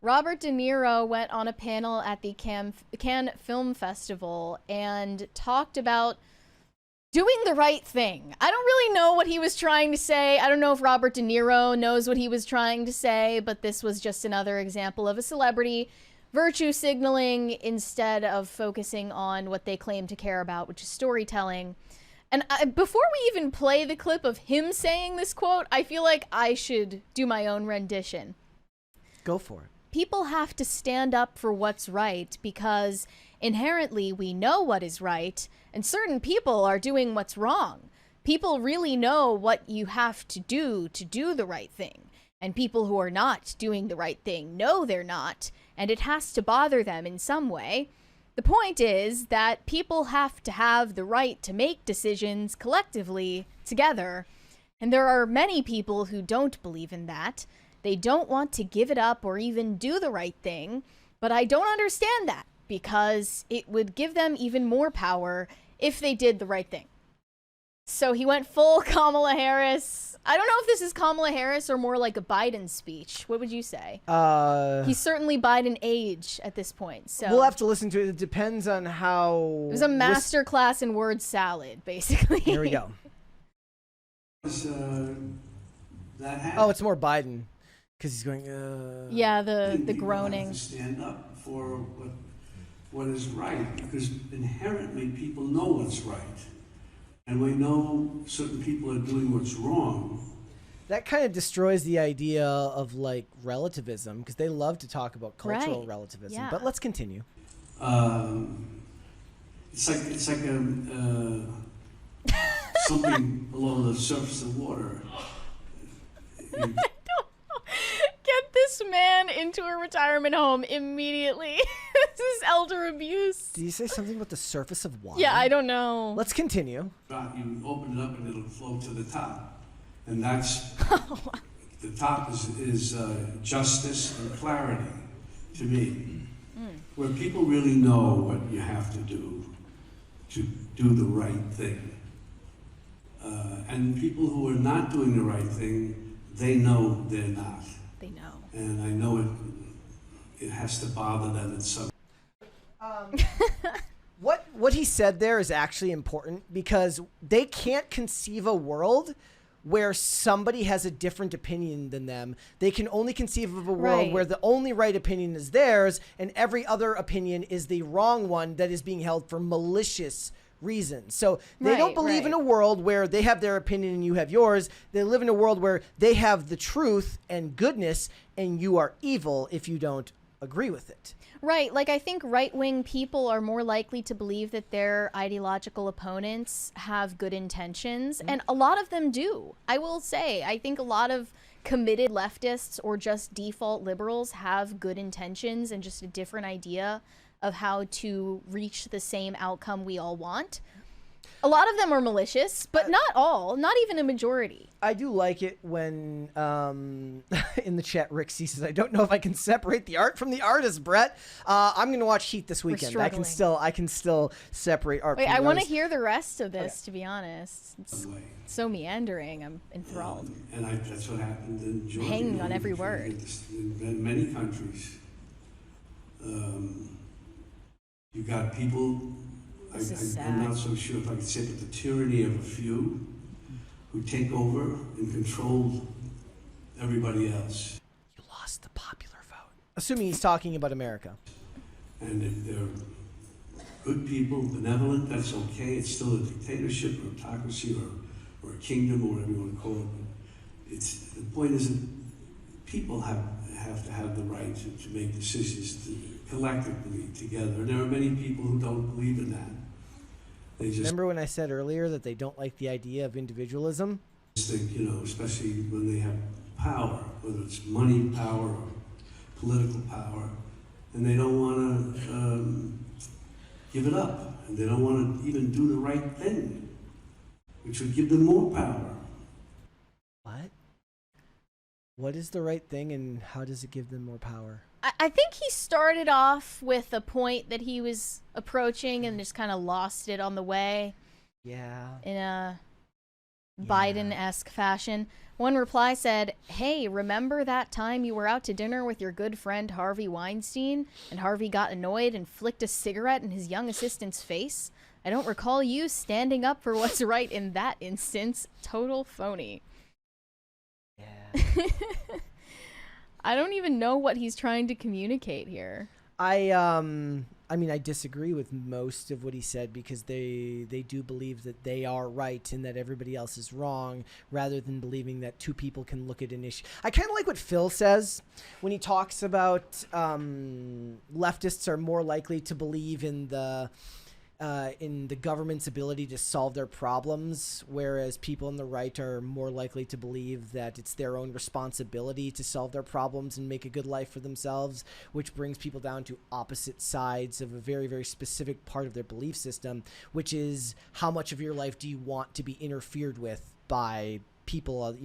Robert De Niro went on a panel at the Cannes Film Festival and talked about doing the right thing. I don't really know what he was trying to say. I don't know if Robert De Niro knows what he was trying to say, but this was just another example of a celebrity virtue signaling instead of focusing on what they claim to care about, which is storytelling. And before we even play the clip of him saying this quote, I feel like I should do my own rendition. Go for it. People have to stand up for what's right because inherently we know what is right, and certain people are doing what's wrong. People really know what you have to do the right thing. And people who are not doing the right thing know they're not, and it has to bother them in some way. The point is that people have to have the right to make decisions collectively, together. And there are many people who don't believe in that. They don't want to give it up or even do the right thing. But I don't understand that, because it would give them even more power if they did the right thing. So he went full Kamala Harris. I don't know if this is Kamala Harris or more like a Biden speech. What would you say? He's certainly Biden age at this point. So we'll have to listen to it. It depends on how... It was a master class in word salad, basically. Here we go. Oh, it's more Biden. Because he's going, Yeah, the groaning. Have to stand up for what is right, because inherently people know what's right. And we know certain people are doing what's wrong. That kind of destroys the idea of like relativism, because they love to talk about cultural relativism. Yeah. But let's continue. It's like something below the surface of water. Get this man into a retirement home immediately. This is elder abuse. Did you say something about the surface of water? Yeah, I don't know. Let's continue. You open it up and it'll flow to the top. And that's, the top is justice and clarity to me. Where people really know what you have to do the right thing. And people who are not doing the right thing, they know they're not. They know. And I know it has to bother them in some. What he said there is actually important, because they can't conceive a world where somebody has a different opinion than them. They can only conceive of a world where the only right opinion is theirs and every other opinion is the wrong one that is being held for malicious reasons. So they don't believe in a world where they have their opinion and you have yours. They live in a world where they have the truth and goodness and you are evil if you don't agree with it. Right. Like, I think right-wing people are more likely to believe that their ideological opponents have good intentions, and a lot of them do. I will say, I think a lot of committed leftists or just default liberals have good intentions and just a different idea of how to reach the same outcome we all want. A lot of them are malicious, but not all, not even a majority. I do like it when, in the chat, Rick C says, I don't know if I can separate the art from the artist, Brett. I'm going to watch Heat this weekend. I can still separate art from the I want to artist. hear the rest of this, to be honest. It's so meandering. I'm enthralled. And that's what happened in Georgia. Hanging on every word. In many countries. You got people, I'm not so sure if I can say, but the tyranny of a few who take over and control everybody else. You lost the popular vote. Assuming he's talking about America. And if they're good people, benevolent, that's okay. It's still a dictatorship or autocracy or a kingdom or whatever you want to call it. The point is that people have to have the right to make decisions collectively together. And there are many people who don't believe in that. They just remember when I said earlier that they don't like the idea of individualism? think, especially when they have power, whether it's money power or political power, and they don't want to give it up, and they don't want to even do the right thing, which would give them more power. What? What is the right thing, and how does it give them more power? I think he started off with a point that he was approaching and just kind of lost it on the way. Yeah. In a Biden-esque fashion. One reply said, "Hey, remember that time you were out to dinner with your good friend Harvey Weinstein and Harvey got annoyed and flicked a cigarette in his young assistant's face? I don't recall you standing up for what's right in that instance. Total phony." Yeah. I don't even know what he's trying to communicate here. I mean, I disagree with most of what he said because they do believe that they are right and that everybody else is wrong, rather than believing that two people can look at an issue. I kind of like what Phil says when he talks about leftists are more likely to believe in the government's ability to solve their problems, whereas people on the right are more likely to believe that it's their own responsibility to solve their problems and make a good life for themselves, which brings people down to opposite sides of a very, very specific part of their belief system, which is how much of your life do you want to be interfered with by people,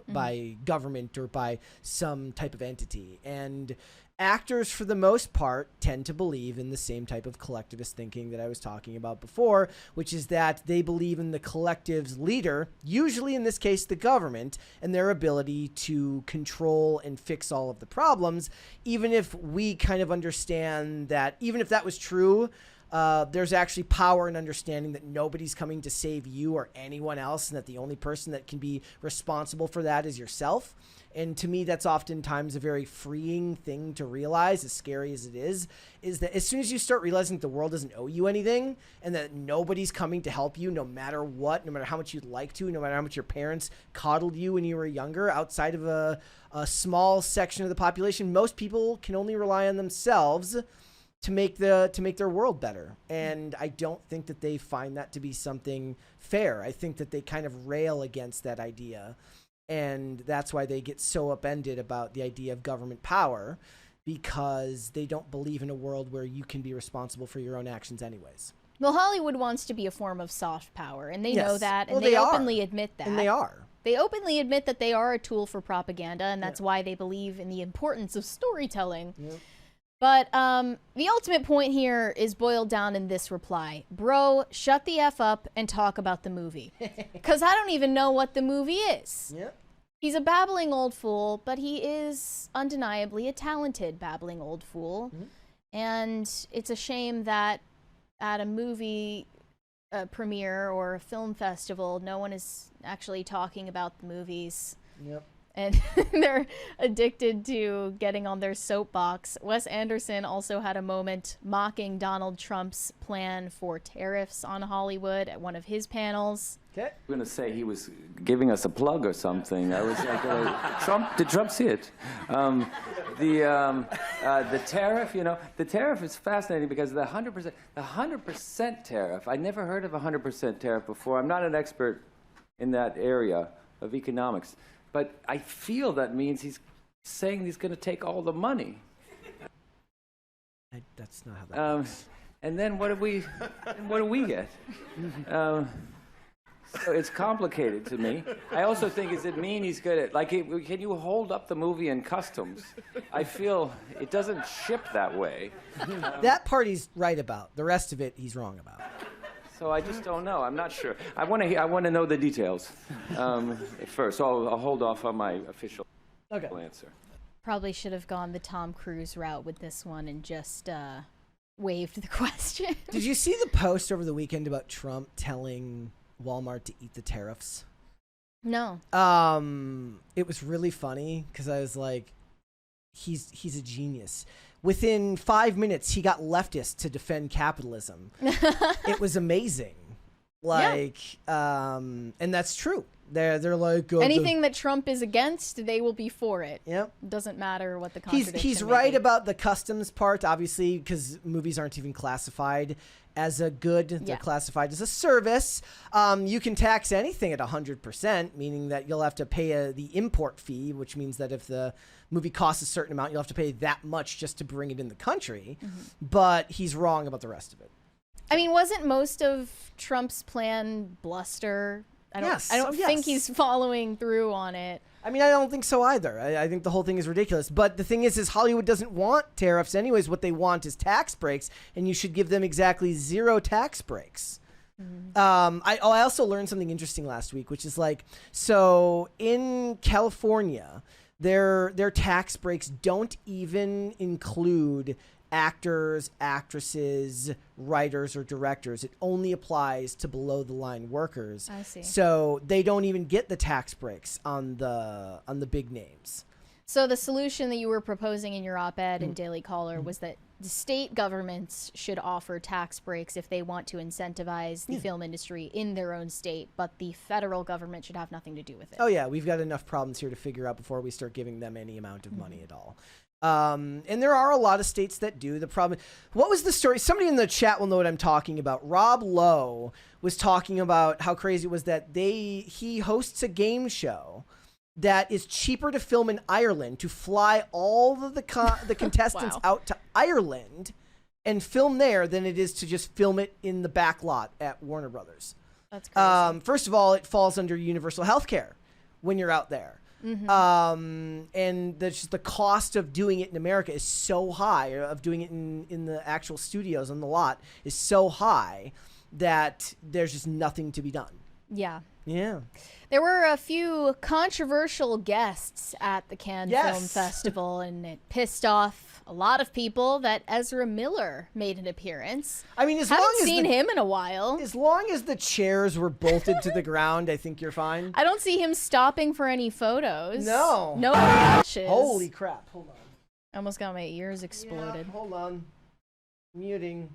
by government or by some type of entity. And actors, for the most part, tend to believe in the same type of collectivist thinking that I was talking about before, which is that they believe in the collective's leader, usually in this case the government, and their ability to control and fix all of the problems, even if we kind of understand that even if that was true, there's actually power in understanding that nobody's coming to save you or anyone else, and that the only person that can be responsible for that is yourself. And to me, that's oftentimes a very freeing thing to realize, as scary as it is that as soon as you start realizing that the world doesn't owe you anything and that nobody's coming to help you no matter what, no matter how much you'd like to, no matter how much your parents coddled you when you were younger, outside of a small section of the population, most people can only rely on themselves to make their world better. And I don't think that they find that to be something fair. I think that they kind of rail against that idea. And that's why they get so upended about the idea of government power, because they don't believe in a world where you can be responsible for your own actions anyways. Well, Hollywood wants to be a form of soft power, and they know that, and well, they openly admit that. And they are. They openly admit that they are a tool for propaganda, and that's why they believe in the importance of storytelling. Yeah. But the ultimate point here is boiled down in this reply. Bro, shut the F up and talk about the movie. Because I don't even know what the movie is. Yep. He's a babbling old fool, but he is undeniably a talented babbling old fool. Mm-hmm. And it's a shame that at a movie premiere or a film festival, no one is actually talking about the movies. Yep. And they're addicted to getting on their soapbox. Wes Anderson also had a moment mocking Donald Trump's plan for tariffs on Hollywood at one of his panels. Okay. I'm going to say he was giving us a plug or something. I was like, did Trump see it? The tariff, the tariff is fascinating because the 100% tariff, I never heard of a 100% tariff before. I'm not an expert in that area of economics. But I feel that means he's saying he's going to take all the money. That's not how that works. And then what do we get? So it's complicated to me. I also think, does it mean he's good at, can you hold up the movie in customs? I feel it doesn't ship that way. That part he's right about. The rest of it he's wrong about. So I just don't know. I'm not sure. I want to know the details first. So I'll hold off on my official answer. Probably should have gone the Tom Cruise route with this one and just waived the question. Did you see the post over the weekend about Trump telling Walmart to eat the tariffs? No. It was really funny because I was like, he's a genius. Within 5 minutes, he got leftists to defend capitalism. It was amazing. And that's true. They're like anything that Trump is against, they will be for it. Yep. Doesn't matter what the contradiction. He's right about the customs part, obviously, because movies aren't even classified as a good. They're classified as a service. You can tax anything at 100%, meaning that you'll have to pay the import fee, which means that if the movie costs a certain amount, you'll have to pay that much just to bring it in the country. Mm-hmm. But he's wrong about the rest of it. I mean, wasn't most of Trump's plan bluster? I don't think he's following through on it. I mean, I don't think so either. I think the whole thing is ridiculous. But the thing is Hollywood doesn't want tariffs anyways. What they want is tax breaks, and you should give them exactly 0 tax breaks. I also learned something interesting last week, which is like, so in California, their tax breaks don't even include actors, actresses, writers, or directors. It only applies to below the line workers. I see. So they don't even get the tax breaks on the big names. So the solution that you were proposing in your op-ed in Daily Caller was that the state governments should offer tax breaks if they want to incentivize the film industry in their own state, but the federal government should have nothing to do with it. Oh yeah, we've got enough problems here to figure out before we start giving them any amount of money at all. And there are a lot of states that do. The problem, what was the story? Somebody in the chat will know what I'm talking about. Rob Lowe was talking about how crazy it was that he hosts a game show that is cheaper to film in Ireland, to fly all of the contestants out to Ireland and film there than it is to just film it in the back lot at Warner Brothers. That's crazy. First of all, it falls under universal health care when you're out there. And the cost of doing it in America is so high, of doing it in the actual studios on the lot is so high that there's just nothing to be done. Yeah. Yeah. There were a few controversial guests at the Cannes Film Festival, and it pissed off a lot of people that Ezra Miller made an appearance. I mean, haven't seen him in a while. As long as the chairs were bolted to the ground, I think you're fine. I don't see him stopping for any photos. No. No flashes. Holy crap. Hold on. I almost got my ears exploded. Yeah, hold on. Muting.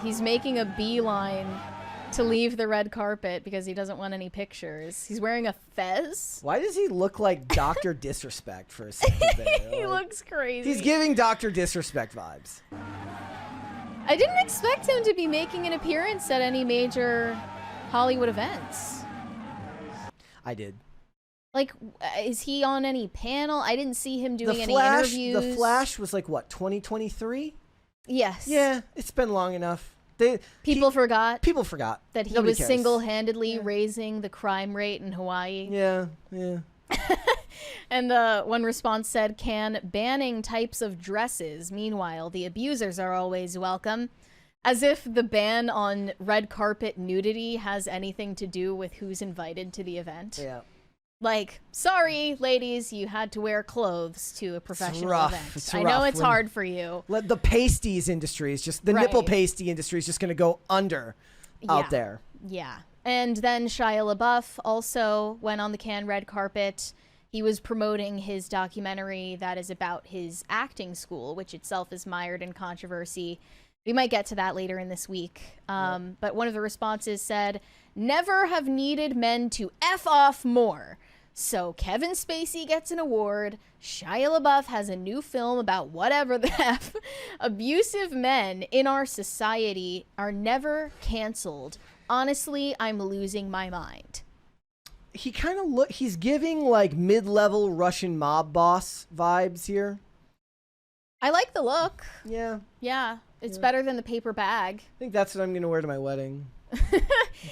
He's making a beeline to leave the red carpet because he doesn't want any pictures. He's wearing a fez. Why does he look like Dr. Disrespect for a second there? He looks crazy. He's giving Dr. Disrespect vibes. I didn't expect him to be making an appearance at any major Hollywood events. I did. Like, is he on any panel? I didn't see him doing any Flash, interviews. The Flash was like, what, 2023? Yes. Yeah, it's been long enough. People forgot that he Nobody was cares. single-handedly raising the crime rate in Hawaii. Yeah. And one response said, "Can banning types of dresses. Meanwhile, the abusers are always welcome." As if the ban on red carpet nudity has anything to do with who's invited to the event. Yeah. Like, sorry, ladies, you had to wear clothes to a professional event. I know it's hard for you. The pasties industry is just, the nipple pasty industry is just going to go under out there. Yeah. And then Shia LaBeouf also went on the Cannes red carpet. He was promoting his documentary that is about his acting school, which itself is mired in controversy. We might get to that later in this week. But one of the responses said, "Never have needed men to F off more. So Kevin Spacey gets an award. Shia LaBeouf has a new film about whatever the F. Abusive men in our society are never canceled. Honestly, I'm losing my mind." He kind of he's giving like mid-level Russian mob boss vibes here. I like the look. Yeah. Yeah. It's better than the paper bag. I think that's what I'm going to wear to my wedding.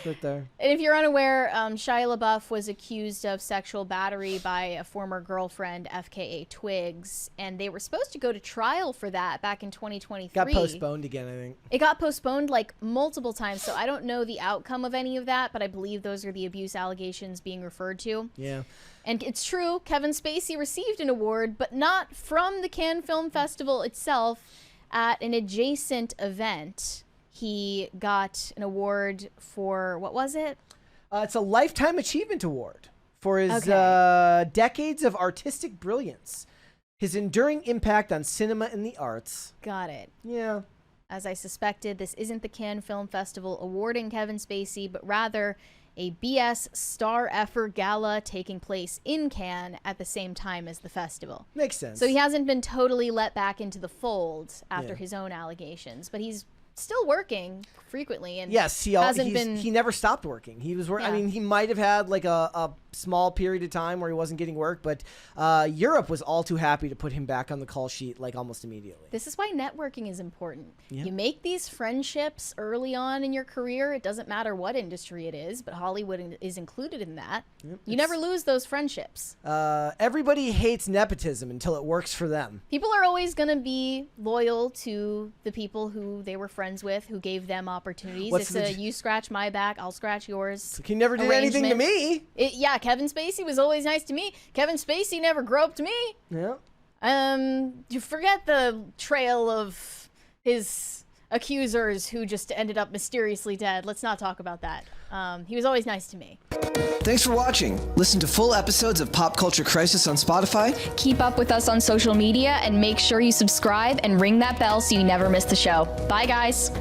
Right there. And if you're unaware, Shia LaBeouf was accused of sexual battery by a former girlfriend, FKA Twigs, and they were supposed to go to trial for that back in 2023. Got postponed again, I think. It got postponed like multiple times, so I don't know the outcome of any of that, but I believe those are the abuse allegations being referred to. Yeah. And it's true, Kevin Spacey received an award, but not from the Cannes Film Festival itself. At an adjacent event, he got an award for, what was it? It's a Lifetime Achievement Award for his decades of artistic brilliance, his enduring impact on cinema and the arts. Got it. Yeah. As I suspected, this isn't the Cannes Film Festival awarding Kevin Spacey, but rather a BS Star Effort Gala taking place in Cannes at the same time as the festival. Makes sense. So he hasn't been totally let back into the fold after his own allegations, but he's still working frequently. And yes, he never stopped working. He was working. I mean, he might have had like a small period of time where he wasn't getting work, but Europe was all too happy to put him back on the call sheet like almost immediately. This is why networking is important. Yeah. You make these friendships early on in your career. It doesn't matter what industry it is, but Hollywood is included in that. Yep, you never lose those friendships. Everybody hates nepotism until it works for them. People are always going to be loyal to the people who they were friends with, who gave them opportunities. What's It's you scratch my back, I'll scratch yours. He never did anything to me. Yeah, Kevin Spacey was always nice to me. Kevin Spacey never groped me. Yeah. You forget the trail of his accusers who just ended up mysteriously dead. Let's not talk about that. He was always nice to me. Thanks for watching. Listen to full episodes of Pop Culture Crisis on Spotify. Keep up with us on social media and make sure you subscribe and ring that bell so you never miss the show. Bye, guys.